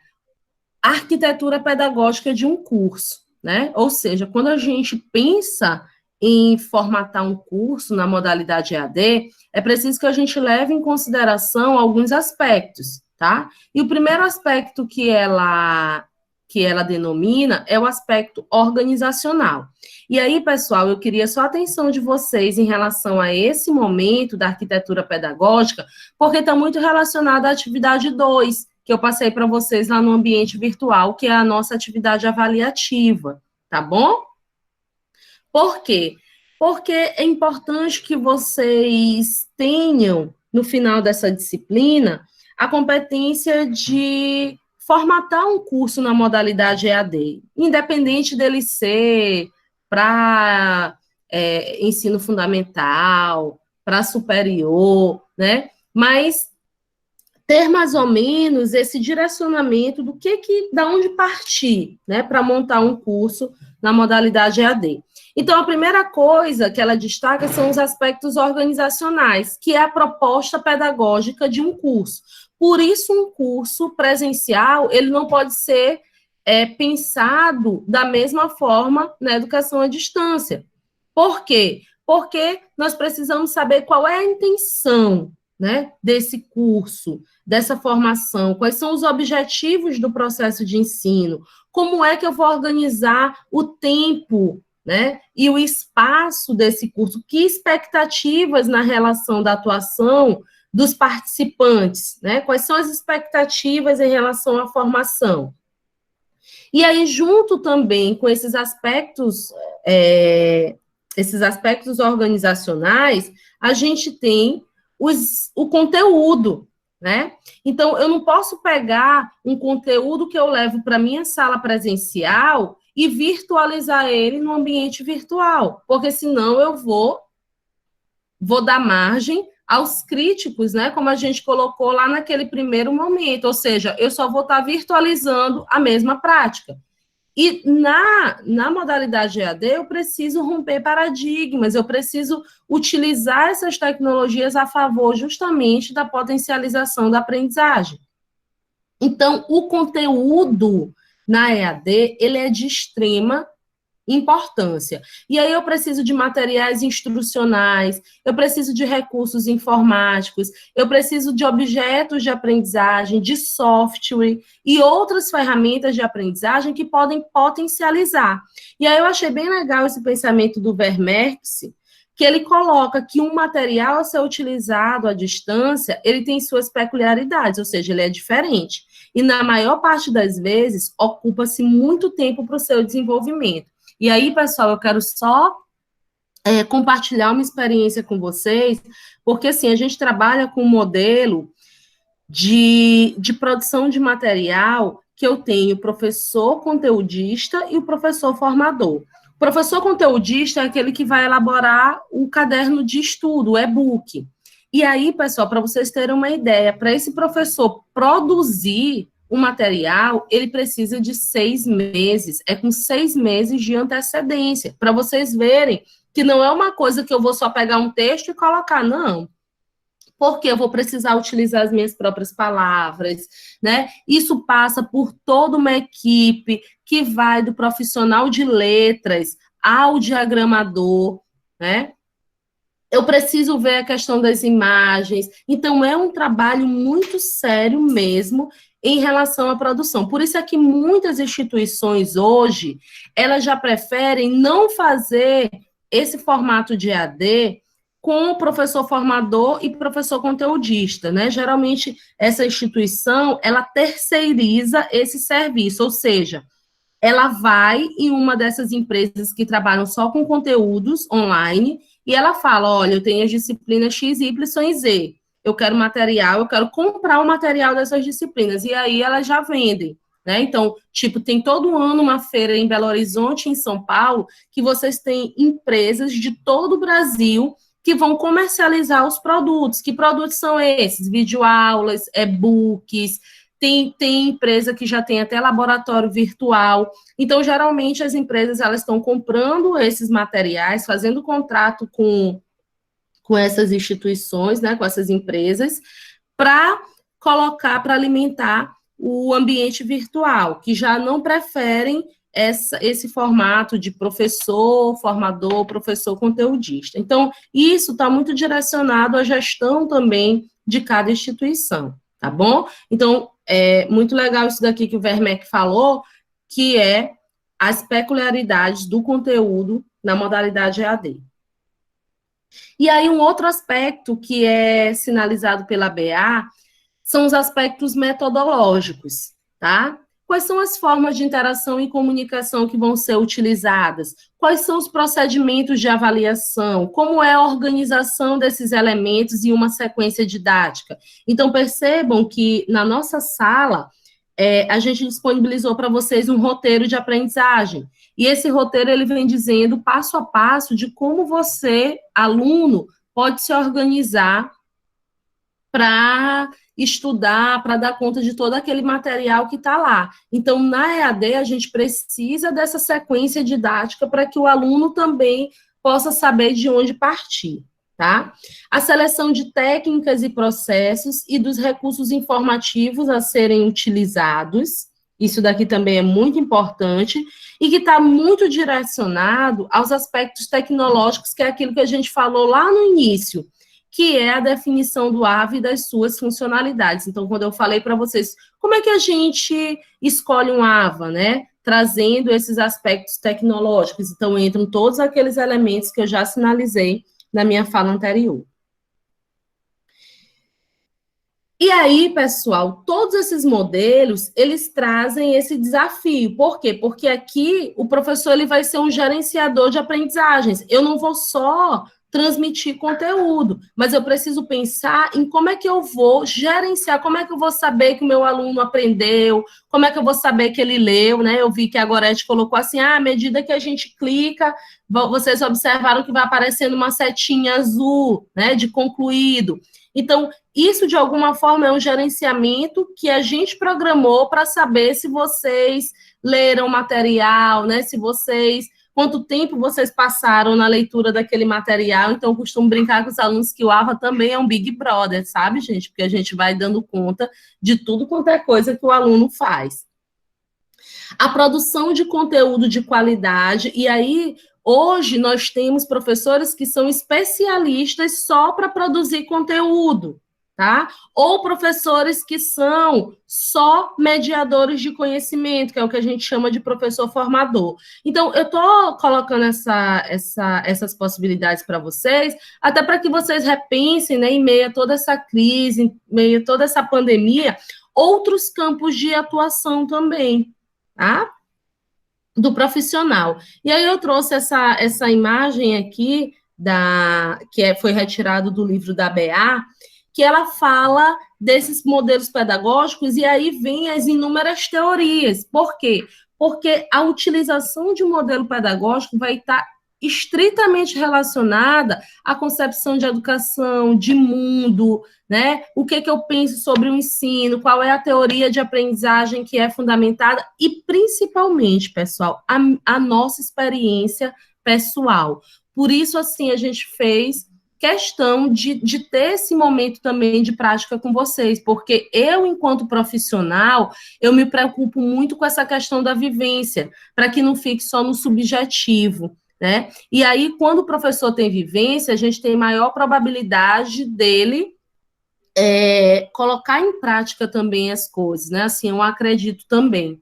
a arquitetura pedagógica de um curso, né? Ou seja, quando a gente pensa em formatar um curso na modalidade EAD, é preciso que a gente leve em consideração alguns aspectos, tá? E o primeiro aspecto que ela denomina é o aspecto organizacional. E aí, pessoal, eu queria só a atenção de vocês em relação a esse momento da arquitetura pedagógica, porque está muito relacionado à atividade 2, que eu passei para vocês lá no ambiente virtual, que é a nossa atividade avaliativa, tá bom? Por quê? Porque é importante que vocês tenham, no final dessa disciplina, a competência de formatar um curso na modalidade EAD, independente dele ser para ensino fundamental, para superior, né? Mas ter mais ou menos esse direcionamento do da onde partir, né, para montar um curso na modalidade EAD. Então, a primeira coisa que ela destaca são os aspectos organizacionais, que é a proposta pedagógica de um curso. Por isso, um curso presencial, ele não pode ser pensado da mesma forma na educação à distância. Por quê? Porque nós precisamos saber qual é a intenção, né, desse curso, dessa formação, quais são os objetivos do processo de ensino, como é que eu vou organizar o tempo, né, e o espaço desse curso, que expectativas na relação da atuação dos participantes, né, quais são as expectativas em relação à formação. E aí, junto também com esses aspectos organizacionais, a gente tem o conteúdo, né? Então, eu não posso pegar um conteúdo que eu levo para a minha sala presencial e virtualizar ele no ambiente virtual, porque senão eu vou dar margem aos críticos, né? Como a gente colocou lá naquele primeiro momento, ou seja, eu só vou estar virtualizando a mesma prática. E na modalidade EAD, eu preciso romper paradigmas, eu preciso utilizar essas tecnologias a favor justamente da potencialização da aprendizagem. Então, o conteúdo na EAD, ele é de extrema importância. E aí eu preciso de materiais instrucionais, eu preciso de recursos informáticos, eu preciso de objetos de aprendizagem, de software e outras ferramentas de aprendizagem que podem potencializar. E aí eu achei bem legal esse pensamento do Vermerx, que ele coloca que um material a ser utilizado à distância, ele tem suas peculiaridades, ou seja, ele é diferente. E na maior parte das vezes, ocupa-se muito tempo para o seu desenvolvimento. E aí, pessoal, eu quero só compartilhar uma experiência com vocês, porque, assim, a gente trabalha com um modelo de produção de material que eu tenho o professor conteudista e o professor formador. O professor conteudista é aquele que vai elaborar o caderno de estudo, o e-book. E aí, pessoal, para vocês terem uma ideia, para esse professor produzir o material, ele precisa de 6 meses, é com 6 meses de antecedência, para vocês verem que não é uma coisa que eu vou só pegar um texto e colocar, não. Porque eu vou precisar utilizar as minhas próprias palavras, né? Isso passa por toda uma equipe que vai do profissional de letras ao diagramador, né? Eu preciso ver a questão das imagens. Então, é um trabalho muito sério mesmo em relação à produção. Por isso é que muitas instituições hoje, elas já preferem não fazer esse formato de EAD com o professor formador e professor conteudista, né? Geralmente, essa instituição, ela terceiriza esse serviço, ou seja, ela vai em uma dessas empresas que trabalham só com conteúdos online e ela fala, olha, eu tenho as disciplinas X, Y e Z, eu quero material, eu quero comprar o material dessas disciplinas, e aí elas já vendem, né? Então, tipo, tem todo ano uma feira em Belo Horizonte, em São Paulo, que vocês têm empresas de todo o Brasil que vão comercializar os produtos. Que produtos são esses? Videoaulas, e-books, tem empresa que já tem até laboratório virtual. Então, geralmente, as empresas elas estão comprando esses materiais, fazendo contrato com essas instituições, né, com essas empresas, para colocar, para alimentar o ambiente virtual, que já não preferem esse formato de professor, formador, professor conteudista. Então, isso está muito direcionado à gestão também de cada instituição, tá bom? Então, é muito legal isso daqui que o Vermerck falou, que é as peculiaridades do conteúdo na modalidade EAD. E aí, um outro aspecto que é sinalizado pela BA são os aspectos metodológicos, tá? Quais são as formas de interação e comunicação que vão ser utilizadas? Quais são os procedimentos de avaliação? Como é a organização desses elementos em uma sequência didática? Então, percebam que na nossa sala, a gente disponibilizou para vocês um roteiro de aprendizagem. E esse roteiro, ele vem dizendo passo a passo de como você, aluno, pode se organizar para estudar, para dar conta de todo aquele material que está lá. Então, na EAD, a gente precisa dessa sequência didática para que o aluno também possa saber de onde partir, tá? A seleção de técnicas e processos e dos recursos informativos a serem utilizados, isso daqui também é muito importante, e que está muito direcionado aos aspectos tecnológicos, que é aquilo que a gente falou lá no início, que é a definição do AVA e das suas funcionalidades. Então, quando eu falei para vocês, como é que a gente escolhe um AVA, né? Trazendo esses aspectos tecnológicos. Então, entram todos aqueles elementos que eu já sinalizei na minha fala anterior. E aí, pessoal, todos esses modelos, eles trazem esse desafio. Por quê? Porque aqui o professor ele vai ser um gerenciador de aprendizagens. Eu não vou só transmitir conteúdo, mas eu preciso pensar em como é que eu vou gerenciar, como é que eu vou saber que o meu aluno aprendeu, como é que eu vou saber que ele leu, né? Eu vi que a Gorete colocou assim, à medida que a gente clica, vocês observaram que vai aparecendo uma setinha azul, né, de concluído. Então, isso de alguma forma é um gerenciamento que a gente programou para saber se vocês leram o material, né, se vocês quanto tempo vocês passaram na leitura daquele material. Então, eu costumo brincar com os alunos que o AVA também é um Big Brother, sabe, gente? Porque a gente vai dando conta de tudo quanto é coisa que o aluno faz. A produção de conteúdo de qualidade, e aí, hoje, nós temos professores que são especialistas só para produzir conteúdo, tá? Ou professores que são só mediadores de conhecimento, que é o que a gente chama de professor formador. Então, eu estou colocando essas possibilidades para vocês, até para que vocês repensem, né, em meio a toda essa crise, em meio a toda essa pandemia, outros campos de atuação também, tá? Do profissional. E aí eu trouxe essa imagem aqui, foi retirado do livro da BA, que ela fala desses modelos pedagógicos, e aí vem as inúmeras teorias. Por quê? Porque a utilização de um modelo pedagógico vai estar estritamente relacionada à concepção de educação, de mundo, né? O que eu penso sobre o ensino, qual é a teoria de aprendizagem que é fundamentada, e principalmente, pessoal, a nossa experiência pessoal. Por isso, assim, a gente fez questão de ter esse momento também de prática com vocês, porque eu, enquanto profissional, eu me preocupo muito com essa questão da vivência, para que não fique só no subjetivo, né? E aí, quando o professor tem vivência, a gente tem maior probabilidade dele colocar em prática também as coisas, né? Assim, eu acredito também.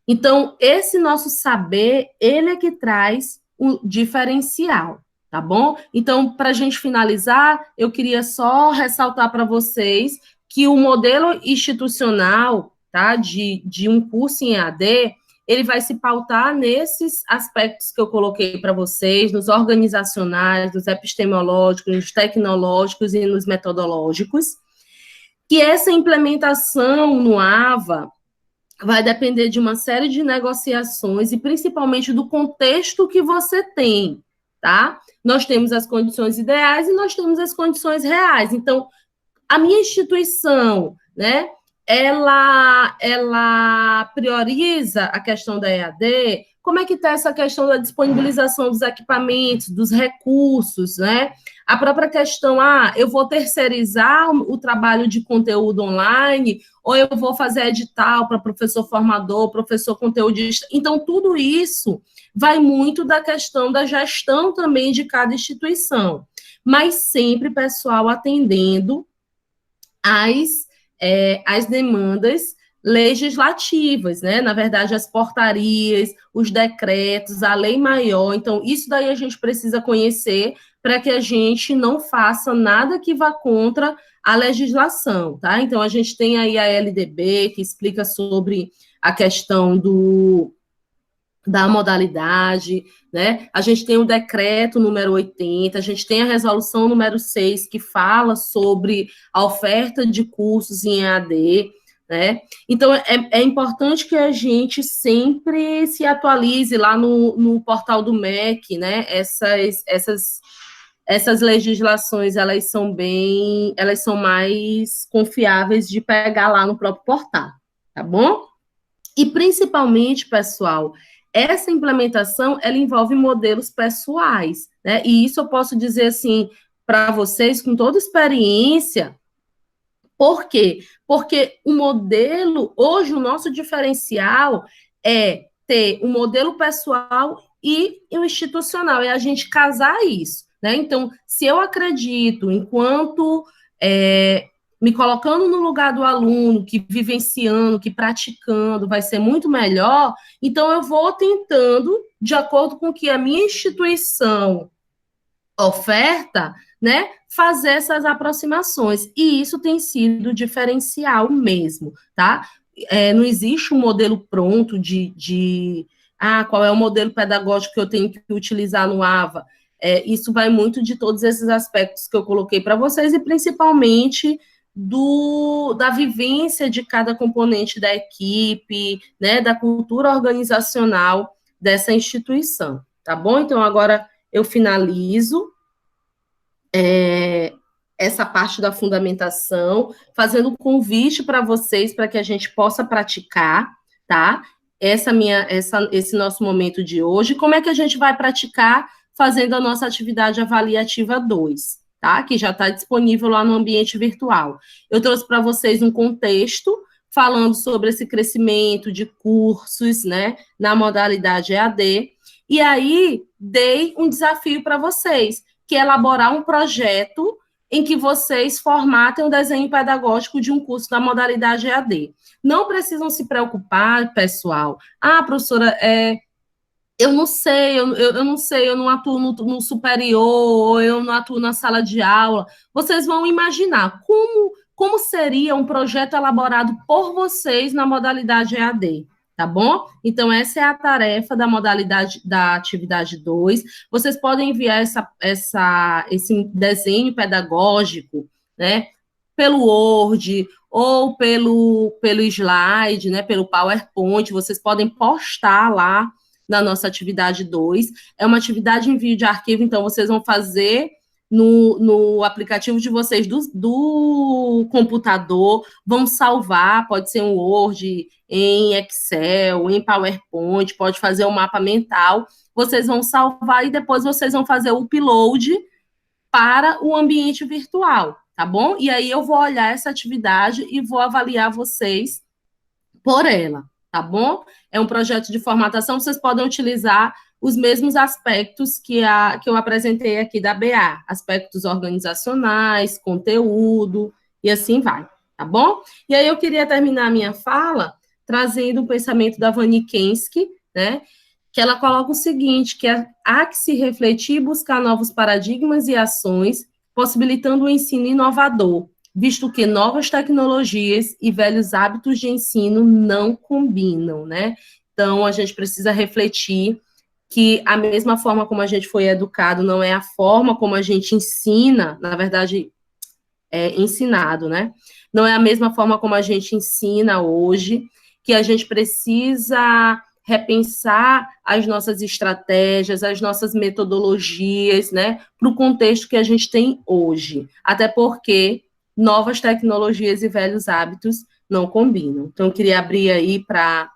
Então, esse nosso saber, ele é que traz o diferencial, tá bom? Então, para a gente finalizar, eu queria só ressaltar para vocês que o modelo institucional, tá, de um curso em EAD, ele vai se pautar nesses aspectos que eu coloquei para vocês, nos organizacionais, nos epistemológicos, nos tecnológicos e nos metodológicos, que essa implementação no AVA vai depender de uma série de negociações e principalmente do contexto que você tem, tá? Nós temos as condições ideais e nós temos as condições reais. Então, a minha instituição, né, ela prioriza a questão da EAD. Como é que está essa questão da disponibilização dos equipamentos, dos recursos, né? A própria questão, eu vou terceirizar o trabalho de conteúdo online, ou eu vou fazer edital para professor formador, professor conteudista. Então, tudo isso vai muito da questão da gestão também de cada instituição. Mas sempre, pessoal, atendendo as demandas legislativas, né? Na verdade, as portarias, os decretos, a lei maior. Então, isso daí a gente precisa conhecer para que a gente não faça nada que vá contra a legislação, tá? Então, a gente tem aí a LDB, que explica sobre a questão da modalidade, né? A gente tem o decreto número 80, a gente tem a resolução número 6, que fala sobre a oferta de cursos em EAD, né? Então, é importante que a gente sempre se atualize lá no portal do MEC, né? Essas legislações, elas são mais confiáveis de pegar lá no próprio portal, tá bom? E, principalmente, pessoal, essa implementação, ela envolve modelos pessoais, né? E isso eu posso dizer, assim, para vocês, com toda experiência. Por quê? Porque o modelo, hoje, o nosso diferencial é ter um modelo pessoal e o institucional, é a gente casar isso, né? Então, se eu acredito, enquanto me colocando no lugar do aluno, que vivenciando, que praticando, vai ser muito melhor, então eu vou tentando, de acordo com o que a minha instituição oferta, né, fazer essas aproximações, e isso tem sido diferencial mesmo, tá? Não existe um modelo pronto qual é o modelo pedagógico que eu tenho que utilizar no AVA. Isso vai muito de todos esses aspectos que eu coloquei para vocês, e principalmente da vivência de cada componente da equipe, né, da cultura organizacional dessa instituição, tá bom? Então, agora eu finalizo essa parte da fundamentação, fazendo um convite para vocês, para que a gente possa praticar, tá? Esse nosso momento de hoje. Como é que a gente vai praticar? Fazendo a nossa atividade avaliativa 2, tá? Que já está disponível lá no ambiente virtual. Eu trouxe para vocês um contexto falando sobre esse crescimento de cursos, né, na modalidade EAD, e aí dei um desafio para vocês, que é elaborar um projeto em que vocês formatem o desenho pedagógico de um curso da modalidade EAD. Não precisam se preocupar, pessoal. Ah, professora, eu não sei, eu não sei, eu não atuo no superior, eu não atuo na sala de aula. Vocês vão imaginar como seria um projeto elaborado por vocês na modalidade EAD, tá bom? Então, essa é a tarefa da modalidade da atividade 2. Vocês podem enviar esse desenho pedagógico, né, pelo Word ou pelo slide, né, pelo PowerPoint. Vocês podem postar lá na nossa atividade 2. É uma atividade em envio de arquivo, então vocês vão fazer no aplicativo de vocês do computador, vão salvar, pode ser um Word, em Excel, em PowerPoint, pode fazer um mapa mental, vocês vão salvar e depois vocês vão fazer o upload para o ambiente virtual, tá bom? E aí eu vou olhar essa atividade e vou avaliar vocês por ela, tá bom? É um projeto de formatação, vocês podem utilizar os mesmos aspectos que eu apresentei aqui da BA, aspectos organizacionais, conteúdo, e assim vai, tá bom? E aí eu queria terminar a minha fala trazendo um pensamento da Vani Kensky, né, que ela coloca o seguinte, que há que se refletir e buscar novos paradigmas e ações, possibilitando um ensino inovador, visto que novas tecnologias e velhos hábitos de ensino não combinam, né? Então, a gente precisa refletir que a mesma forma como a gente foi educado não é a forma como a gente ensina, na verdade, ensinado, né? Não é a mesma forma como a gente ensina hoje, que a gente precisa repensar as nossas estratégias, as nossas metodologias, né, para o contexto que a gente tem hoje. Até porque novas tecnologias e velhos hábitos não combinam. Então, eu queria abrir aí para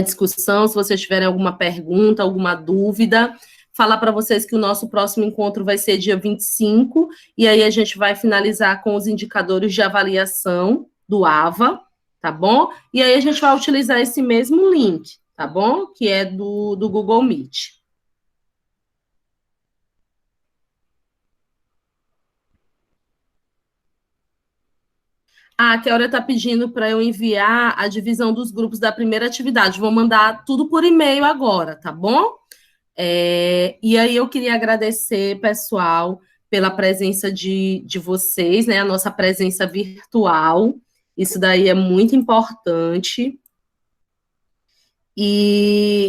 discussão, se vocês tiverem alguma pergunta, alguma dúvida, falar para vocês que o nosso próximo encontro vai ser dia 25, e aí a gente vai finalizar com os indicadores de avaliação do AVA, tá bom? E aí a gente vai utilizar esse mesmo link, tá bom? Que é do Google Meet. A Kéora está pedindo para eu enviar a divisão dos grupos da primeira atividade. Vou mandar tudo por e-mail agora, tá bom? E aí eu queria agradecer, pessoal, pela presença de vocês, né? A nossa presença virtual. Isso daí é muito importante. E